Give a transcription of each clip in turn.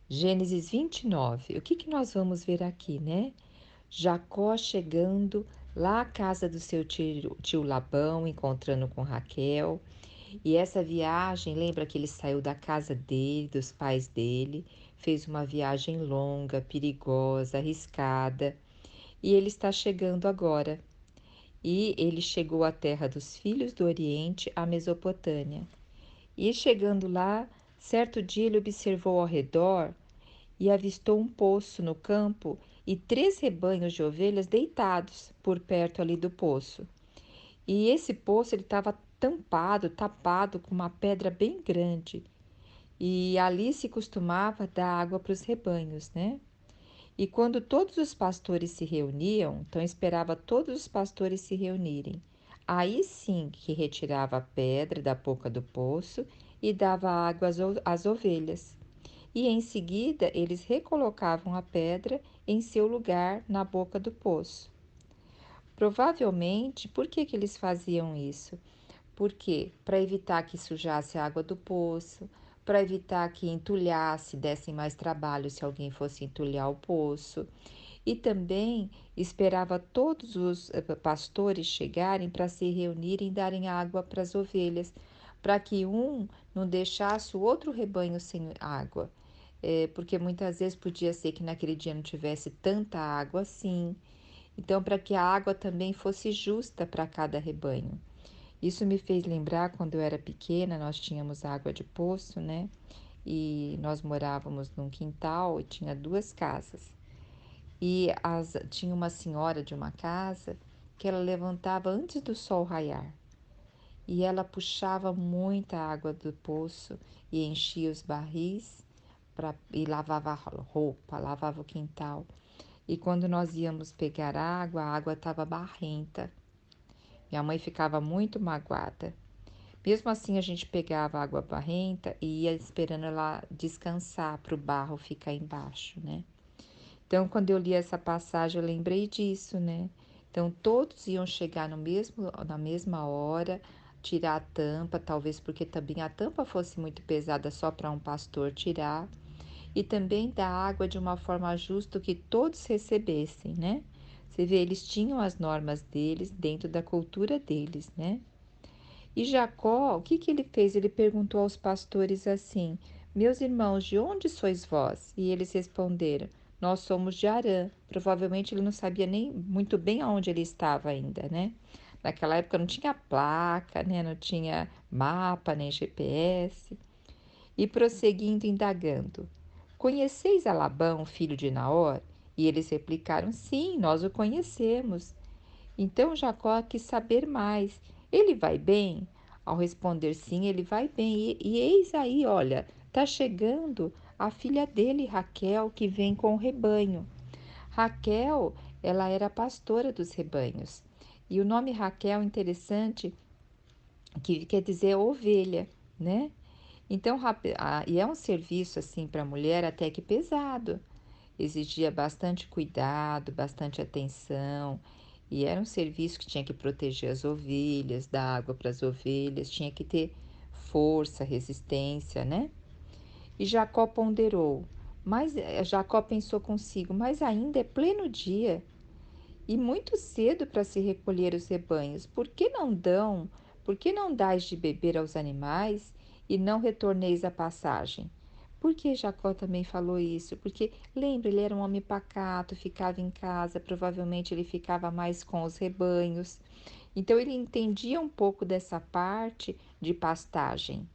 Gênesis 29. O que que nós vamos ver aqui, né? Jacó chegando lá à casa do seu tio Labão, encontrando com Raquel. E essa viagem, lembra que ele saiu da casa dele, dos pais dele, fez uma viagem longa, perigosa, arriscada, e ele está chegando agora. E ele chegou à terra dos filhos do Oriente, a Mesopotâmia. E chegando lá, certo dia ele observou ao redor e avistou um poço no campo e 3 rebanhos de ovelhas deitados por perto ali do poço. E esse poço ele estava tampado, tapado com uma pedra bem grande. E ali se costumava dar água para os rebanhos, né? E quando todos os pastores se reuniam, então esperava todos os pastores se reunirem. Aí sim que retirava a pedra da boca do poço e dava água às ovelhas. E em seguida eles recolocavam a pedra em seu lugar na boca do poço. Provavelmente, por que que eles faziam isso? Porque para evitar que sujasse a água do poço, para evitar que entulhasse, dessem mais trabalho se alguém fosse entulhar o poço, e também esperava todos os pastores chegarem para se reunirem e darem água para as ovelhas, para que um não deixasse o outro rebanho sem água. Porque muitas vezes podia ser que naquele dia não tivesse tanta água assim. Então, para que a água também fosse justa para cada rebanho. Isso me fez lembrar quando eu era pequena, nós tínhamos água de poço, né? E nós morávamos num quintal e tinha 2 casas. E tinha uma senhora de uma casa que ela levantava antes do sol raiar. E ela puxava muita água do poço e enchia os barris e lavava a roupa, lavava o quintal. E quando nós íamos pegar água, a água estava barrenta. Minha mãe ficava muito magoada. Mesmo assim, a gente pegava água barrenta e ia esperando ela descansar para o barro ficar embaixo, né? Então, quando eu li essa passagem, eu lembrei disso, né? Então, todos iam chegar na mesma hora, tirar a tampa, talvez porque também a tampa fosse muito pesada só para um pastor tirar, e também dar água de uma forma justa que todos recebessem, né? Você vê, eles tinham as normas deles dentro da cultura deles, né? E Jacó, o que que ele fez? Ele perguntou aos pastores assim: Meus irmãos, de onde sois vós? E eles responderam: Nós somos de Harã. Provavelmente ele não sabia nem muito bem aonde ele estava ainda, né? Naquela época não tinha placa, né? Não tinha mapa, nem GPS. E prosseguindo, indagando: Conheceis a Labão, filho de Naor? E eles replicaram: Sim, nós o conhecemos. Então Jacó quis saber mais. Ele vai bem? Ao responder sim, ele vai bem. E eis aí, olha, está chegando a filha dele, Raquel, que vem com o rebanho. Raquel, ela era pastora dos rebanhos. E o nome Raquel é interessante, que quer dizer ovelha, né? Então, e é um serviço assim para a mulher até que pesado. Exigia bastante cuidado, bastante atenção, e era um serviço que tinha que proteger as ovelhas, dar água para as ovelhas, tinha que ter força, resistência, né? E Jacó ponderou, mas Jacó pensou consigo, mas ainda é pleno dia e muito cedo para se recolher os rebanhos. Por que não dais de beber aos animais e não retorneis a passagem? Por que Jacó também falou isso? Porque, lembra, ele era um homem pacato, ficava em casa, provavelmente ele ficava mais com os rebanhos. Então ele entendia um pouco dessa parte de pastagem.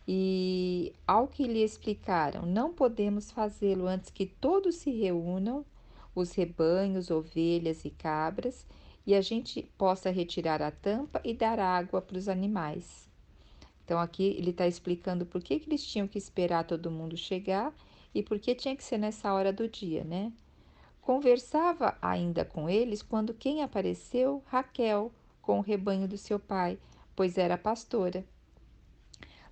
E ao que lhe explicaram, não podemos fazê-lo antes que todos se reúnam, os rebanhos, ovelhas e cabras, e a gente possa retirar a tampa e dar água para os animais. Então aqui ele está explicando por que que eles tinham que esperar todo mundo chegar e por que tinha que ser nessa hora do dia, né? Conversava ainda com eles quando quem apareceu? Raquel, com o rebanho do seu pai, pois era pastora.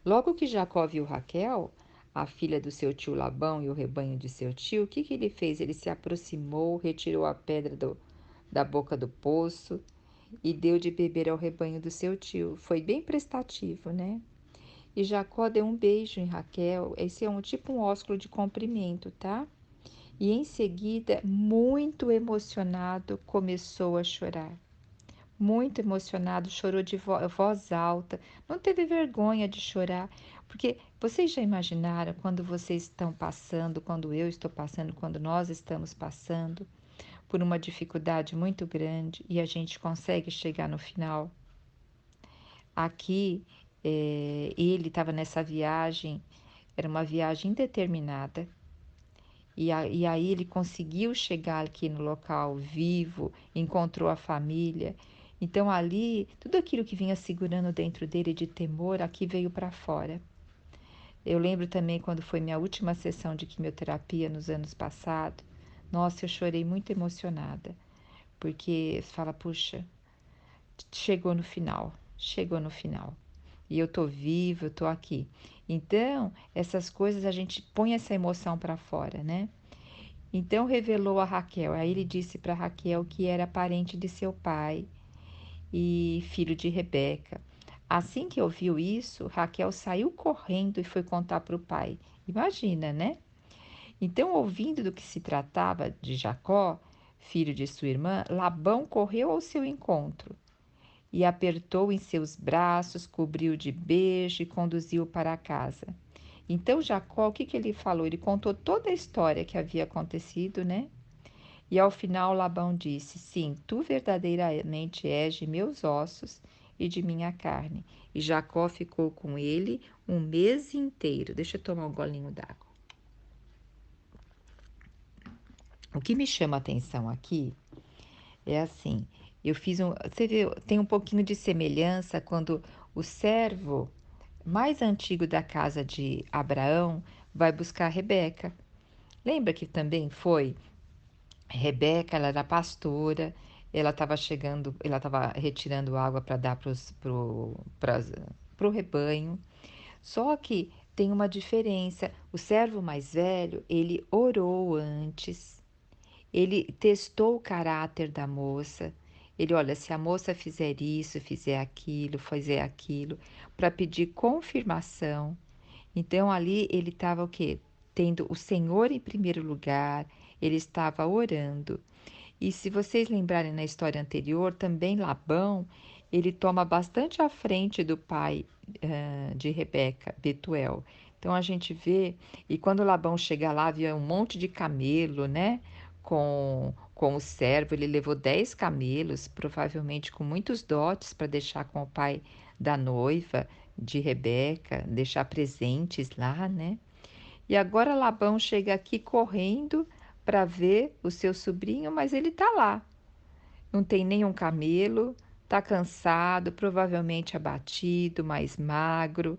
Logo que Jacó viu Raquel, a filha do seu tio Labão e o rebanho de seu tio, o que que ele fez? Ele se aproximou, retirou a pedra da boca do poço e deu de beber ao rebanho do seu tio. Foi bem prestativo, né? E Jacó deu um beijo em Raquel. Esse é tipo um ósculo de comprimento, tá? E em seguida, muito emocionado, começou a chorar. Muito emocionado, chorou de voz alta, não teve vergonha de chorar, porque vocês já imaginaram quando vocês estão passando, quando eu estou passando, quando nós estamos passando por uma dificuldade muito grande e a gente consegue chegar no final? Aqui, ele estava nessa viagem, era uma viagem indeterminada, e aí ele conseguiu chegar aqui no local vivo, encontrou a família. Então ali, tudo aquilo que vinha segurando dentro dele de temor, aqui veio para fora. Eu lembro também quando foi minha última sessão de quimioterapia nos anos passados. Nossa, eu chorei muito emocionada, porque fala, puxa, chegou no final, chegou no final. E eu tô viva, eu tô aqui. Então, essas coisas a gente põe essa emoção para fora, né? Então revelou a Raquel. Aí ele disse para Raquel que era parente de seu pai e filho de Rebeca. Assim que ouviu isso, Raquel saiu correndo e foi contar para o pai. Imagina, né? Então, ouvindo do que se tratava de Jacó, filho de sua irmã, Labão correu ao seu encontro e apertou em seus braços, cobriu de beijo e conduziu para casa. Então, Jacó, o que que ele falou? Ele contou toda a história que havia acontecido, né? E ao final Labão disse: Sim, tu verdadeiramente és de meus ossos e de minha carne. E Jacó ficou com ele um mês inteiro. Deixa eu tomar um golinho d'água. O que me chama a atenção aqui é assim: eu fiz um. Você vê, tem um pouquinho de semelhança quando o servo mais antigo da casa de Abraão vai buscar Rebeca. Lembra que também foi Rebeca, ela era pastora, ela estava retirando água para dar pro rebanho. Só que tem uma diferença. O servo mais velho, ele orou antes, ele testou o caráter da moça. Ele, olha, se a moça fizer isso, fizer aquilo, para pedir confirmação. Então ali ele estava o quê? Tendo o Senhor em primeiro lugar, ele estava orando. E se vocês lembrarem na história anterior, também Labão, ele toma bastante à frente do pai de Rebeca, Betuel. Então a gente vê, e quando Labão chega lá, havia um monte de camelo, né? Com o servo, ele levou 10 camelos, provavelmente com muitos dotes para deixar com o pai da noiva de Rebeca, deixar presentes lá, né? E agora Labão chega aqui correndo para ver o seu sobrinho, mas ele está lá. Não tem nenhum camelo, está cansado, provavelmente abatido, mais magro,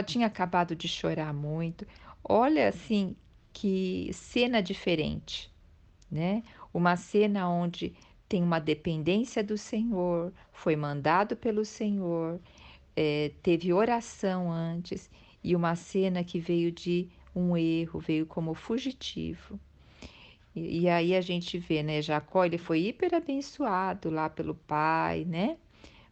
tinha acabado de chorar muito. Olha assim que cena diferente, né? Uma cena onde tem uma dependência do Senhor, foi mandado pelo Senhor, teve oração antes, e uma cena que veio de um erro, veio como fugitivo. E aí a gente vê, né, Jacó, ele foi hiper abençoado lá pelo pai, né?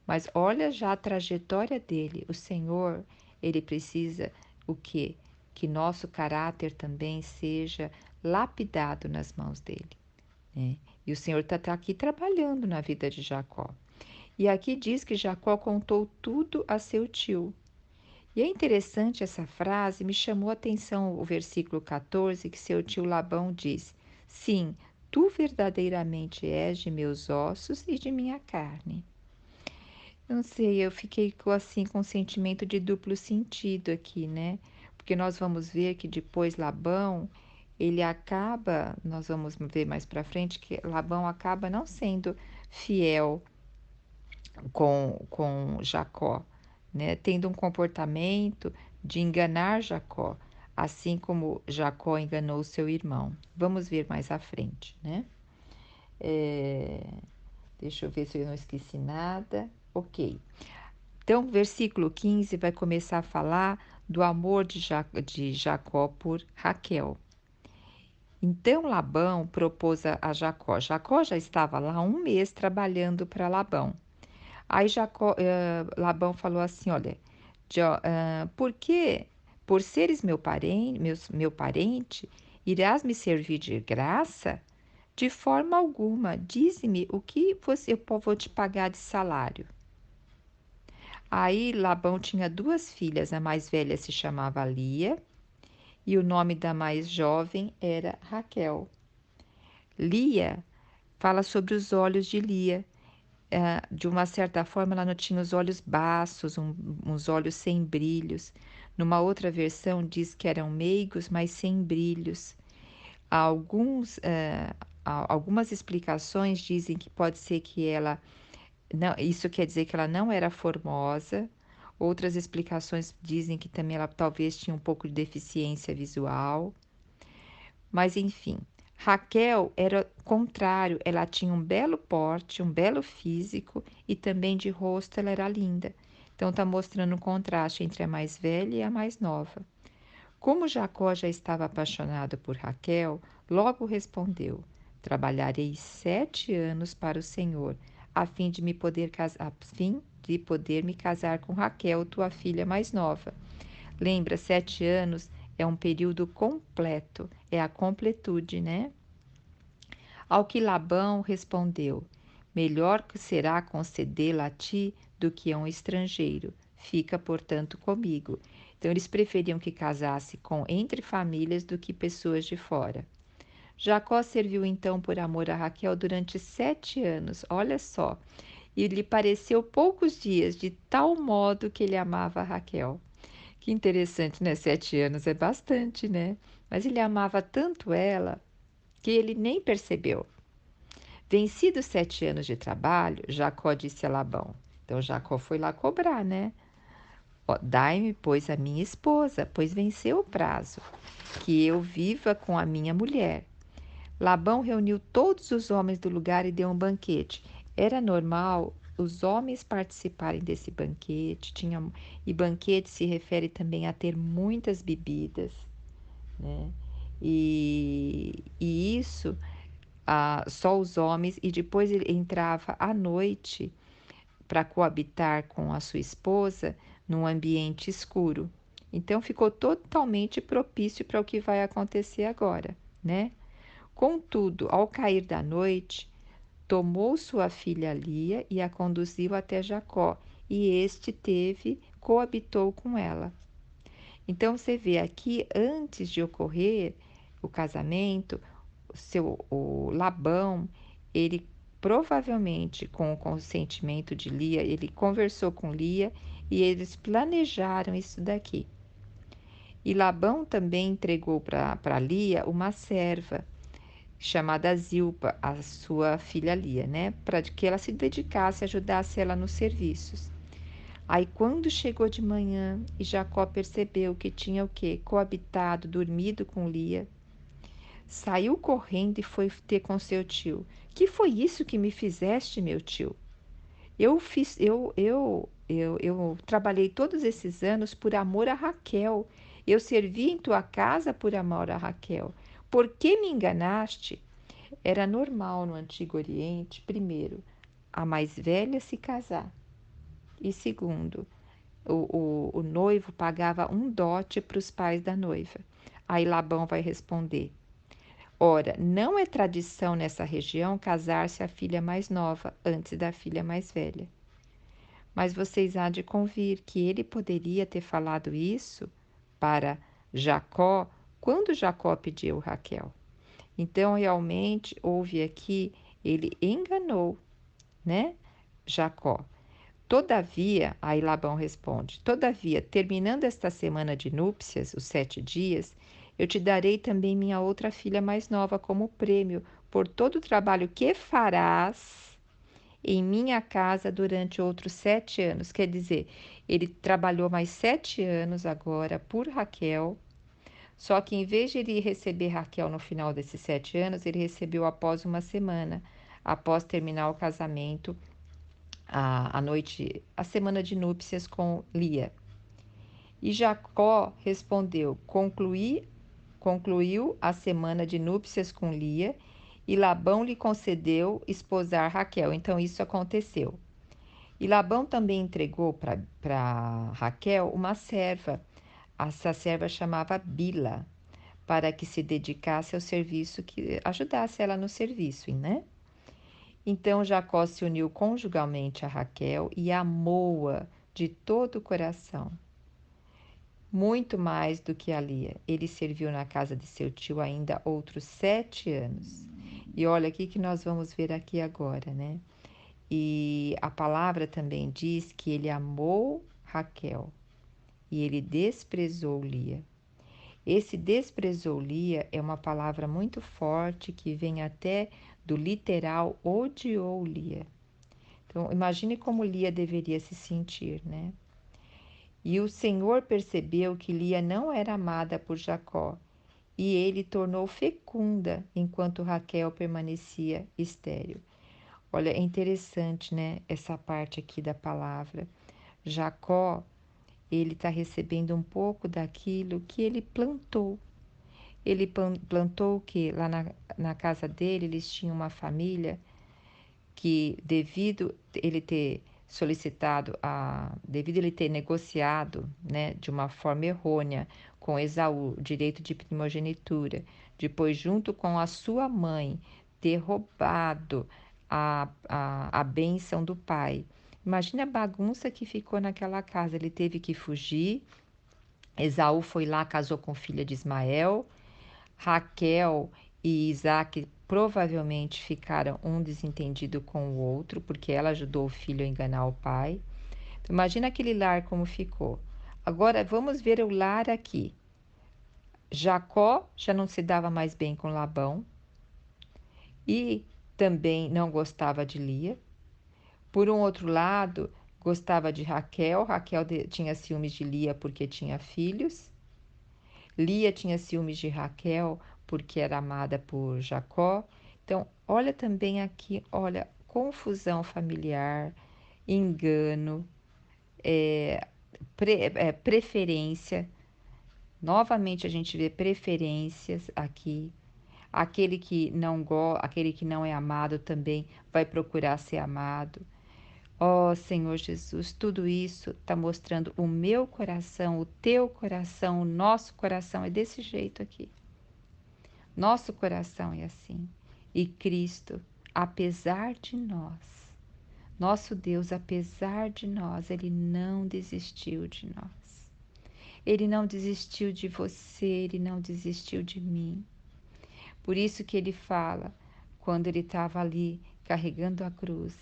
Mas olha já a trajetória dele. O Senhor, ele precisa o quê? Que nosso caráter também seja lapidado nas mãos dele, né? E o Senhor está aqui trabalhando na vida de Jacó. E aqui diz que Jacó contou tudo a seu tio. E é interessante essa frase, me chamou a atenção o versículo 14, que seu tio Labão diz: Sim, tu verdadeiramente és de meus ossos e de minha carne. Não sei, eu fiquei assim com um sentimento de duplo sentido aqui, né? Porque nós vamos ver que depois Labão, ele acaba, nós vamos ver mais para frente que Labão acaba não sendo fiel com Jacó, né? Tendo um comportamento de enganar Jacó, assim como Jacó enganou seu irmão. Vamos ver mais à frente, né? É, deixa eu ver se eu não esqueci nada. Ok. Então, versículo 15 vai começar a falar do amor de Jacó por Raquel. Então Labão propôs a Jacó. Jacó já estava lá um mês trabalhando para Labão. Aí Labão falou assim: Olha, Porque, por seres meu parente, irás me servir de graça? De forma alguma, dize-me o que eu vou te pagar de salário. Aí Labão tinha duas filhas, a mais velha se chamava Lia e o nome da mais jovem era Raquel. Lia fala sobre os olhos de Lia. De uma certa forma, ela não tinha os olhos baços, uns olhos sem brilhos. Numa outra versão, diz que eram meigos, mas sem brilhos. Algumas explicações dizem que pode ser que ela não, isso quer dizer que ela não era formosa. Outras explicações dizem que também ela talvez tinha um pouco de deficiência visual. Mas enfim, Raquel era o contrário, ela tinha um belo porte, um belo físico e também de rosto ela era linda. Então está mostrando um contraste entre a mais velha e a mais nova. Como Jacó já estava apaixonado por Raquel, logo respondeu: Trabalharei 7 anos para o Senhor, a fim de poder me casar com Raquel, tua filha mais nova. Lembra, 7 anos é um período completo, é a completude, né? Ao que Labão respondeu: Melhor que será concedê-la a ti do que a um estrangeiro. Fica, portanto, comigo. Então, eles preferiam que casasse com entre famílias do que pessoas de fora. Jacó serviu então por amor a Raquel durante 7 anos, olha só, e lhe pareceu poucos dias, de tal modo que ele amava a Raquel. Que interessante, né? 7 anos é bastante, né? Mas ele amava tanto ela que ele nem percebeu. Vencidos 7 anos de trabalho, Jacó disse a Labão. Então Jacó foi lá cobrar, né? Ó, dai-me, pois, a minha esposa, pois venceu o prazo, que eu viva com a minha mulher. Labão reuniu todos os homens do lugar e deu um banquete. Era normal os homens participarem desse banquete, e banquete se refere também a ter muitas bebidas, né? E isso só os homens, e depois ele entrava à noite para coabitar com a sua esposa num ambiente escuro. Então ficou totalmente propício para o que vai acontecer agora, né? Contudo, ao cair da noite, tomou sua filha Lia e a conduziu até Jacó, e este coabitou com ela. Então você vê aqui, antes de ocorrer o casamento, o Labão, ele provavelmente com o consentimento de Lia, ele conversou com Lia e eles planejaram isso daqui. E Labão também entregou para Lia uma serva chamada Zilpa, a sua filha Lia, né? Para que ela se dedicasse, ajudasse ela nos serviços. Aí quando chegou de manhã e Jacó percebeu que tinha o quê? Coabitado, dormido com Lia, saiu correndo e foi ter com seu tio. Que foi isso que me fizeste, meu tio? Eu trabalhei todos esses anos por amor a Raquel. Eu servi em tua casa por amor a Raquel. Por que me enganaste? Era normal no Antigo Oriente, primeiro, a mais velha se casar. E segundo, o noivo pagava um dote para os pais da noiva. Aí Labão vai responder: Ora, não é tradição nessa região casar-se a filha mais nova antes da filha mais velha. Mas vocês há de convir que ele poderia ter falado isso para Jacó quando Jacó pediu Raquel. Então, realmente, houve aqui, ele enganou, né, Jacó. Todavia, aí Labão responde: Todavia, terminando esta semana de núpcias, os 7 dias, eu te darei também minha outra filha mais nova como prêmio por todo o trabalho que farás em minha casa durante outros 7 anos. Quer dizer, ele trabalhou mais 7 anos agora por Raquel, só que em vez de ele receber Raquel no final desses 7 anos, ele recebeu após uma semana, após terminar o casamento a noite, a semana de núpcias com Lia. E Jacó respondeu: concluiu a semana de núpcias com Lia, e Labão lhe concedeu esposar Raquel. Então isso aconteceu. E Labão também entregou para Raquel uma serva. Essa serva chamava Bila, para que se dedicasse ao serviço, que ajudasse ela no serviço, né? Então Jacó se uniu conjugalmente a Raquel e amou-a de todo o coração, muito mais do que a Lia. Ele serviu na casa de seu tio ainda outros 7 anos. E olha aqui que nós vamos ver aqui agora, né? E a palavra também diz que ele amou Raquel e ele desprezou Lia. Esse desprezou Lia é uma palavra muito forte que vem até do literal odiou Lia. Então, imagine como Lia deveria se sentir, né? E o Senhor percebeu que Lia não era amada por Jacó, e ele tornou fecunda enquanto Raquel permanecia estéril. Olha, é interessante, né? Essa parte aqui da palavra. Jacó, ele está recebendo um pouco daquilo que ele plantou. Ele plantou o quê? Lá na casa dele, eles tinham uma família que, devido ele ter negociado, né, de uma forma errônea com Esaú, o direito de primogenitura, depois, junto com a sua mãe, ter roubado a bênção do pai. Imagina a bagunça que ficou naquela casa. Ele teve que fugir. Esaú foi lá, casou com filha de Ismael. Raquel e Isaac provavelmente ficaram um desentendido com o outro, porque ela ajudou o filho a enganar o pai. Então, imagina aquele lar como ficou. Agora vamos ver o lar aqui. Jacó já não se dava mais bem com Labão e também não gostava de Lia. Por um outro lado, gostava de Raquel. Raquel tinha ciúmes de Lia porque tinha filhos. Lia tinha ciúmes de Raquel porque era amada por Jacó. Então, olha também aqui, olha, confusão familiar, engano, preferência. Novamente a gente vê preferências aqui. Aquele que não é amado também vai procurar ser amado. Ó Senhor Jesus, tudo isso está mostrando o meu coração, o teu coração, o nosso coração é desse jeito aqui. Nosso coração é assim. E Cristo, apesar de nós, nosso Deus, apesar de nós, Ele não desistiu de nós. Ele não desistiu de você, Ele não desistiu de mim. Por isso que Ele fala, quando Ele estava ali carregando a cruz,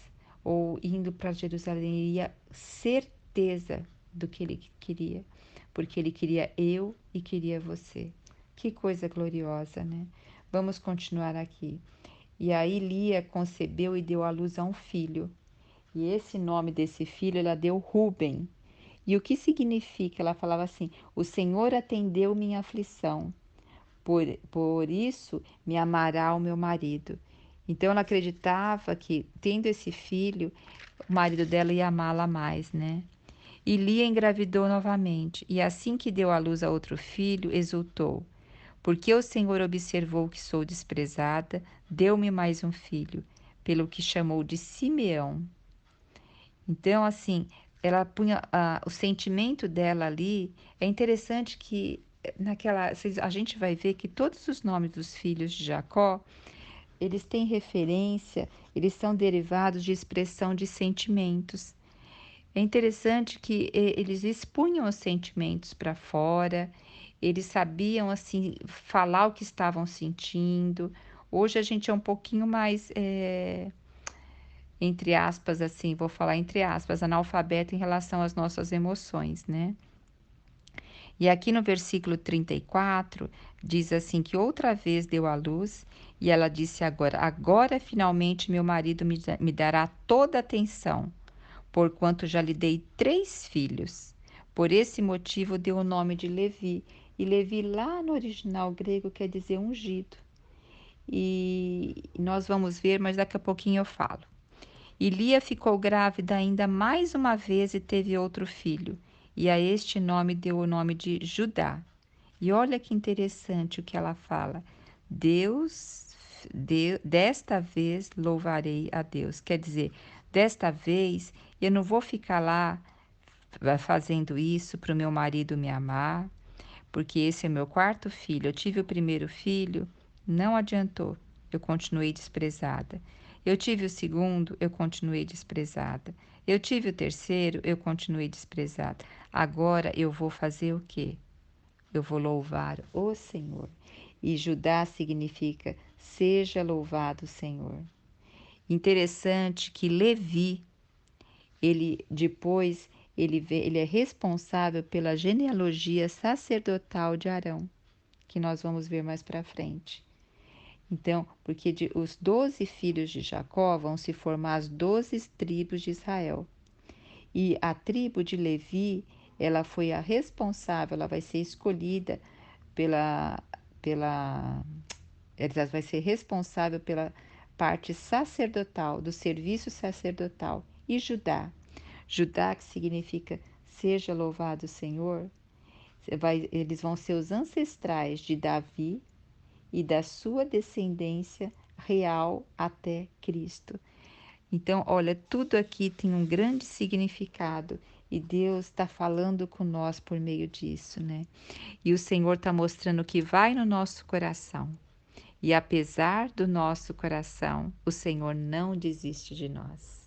ou indo para Jerusalém, ele ia certeza do que Ele queria, porque Ele queria eu e queria você. Que coisa gloriosa, né? Vamos continuar aqui. E aí Lia concebeu e deu à luz a um filho. E esse nome desse filho ela deu Ruben. E o que significa? Ela falava assim: o Senhor atendeu minha aflição, por isso me amará o meu marido. Então ela acreditava que, tendo esse filho, o marido dela ia amá-la mais, né? E Lia engravidou novamente, e assim que deu à luz a outro filho, exultou. Porque o Senhor observou que sou desprezada, deu-me mais um filho, pelo que chamou de Simeão. Então, assim, ela punha o sentimento dela ali. É interessante que a gente vai ver que todos os nomes dos filhos de Jacó, eles têm referência, eles são derivados de expressão de sentimentos. É interessante que eles expunham os sentimentos para fora, eles sabiam assim falar o que estavam sentindo. Hoje a gente é um pouquinho mais, entre aspas, assim, vou falar entre aspas, analfabeto em relação às nossas emoções, né? E aqui no versículo 34 diz assim que outra vez deu à luz e ela disse agora finalmente meu marido me dará toda atenção porquanto já lhe dei 3 filhos. Por esse motivo deu o nome de Levi. E Levi, lá no original grego, quer dizer ungido. E nós vamos ver, mas daqui a pouquinho eu falo. E Lia ficou grávida ainda mais uma vez e teve outro filho. E a este nome deu o nome de Judá. E olha que interessante o que ela fala. Desta vez louvarei a Deus. Quer dizer, Desta vez, eu não vou ficar lá fazendo isso para o meu marido me amar, porque esse é meu quarto filho. Eu tive o primeiro filho, não adiantou, eu continuei desprezada. Eu tive o segundo, eu continuei desprezada. Eu tive o terceiro, eu continuei desprezada. Agora eu vou fazer o quê? Eu vou louvar o Senhor. E Judá significa seja louvado o Senhor. Interessante que Levi, ele depois ele é responsável pela genealogia sacerdotal de Arão, que nós vamos ver mais para frente. Então, porque os 12 filhos de Jacó vão se formar as 12 tribos de Israel. E a tribo de Levi, ela foi a responsável, ela vai ser escolhida pela, ela vai ser responsável pela parte sacerdotal, do serviço sacerdotal. E Judá, Judá que significa seja louvado o Senhor, eles vão ser os ancestrais de Davi e da sua descendência real até Cristo. Então, olha, tudo aqui tem um grande significado e Deus está falando com nós por meio disso, né? E o Senhor está mostrando o que vai no nosso coração. E apesar do nosso coração, o Senhor não desiste de nós.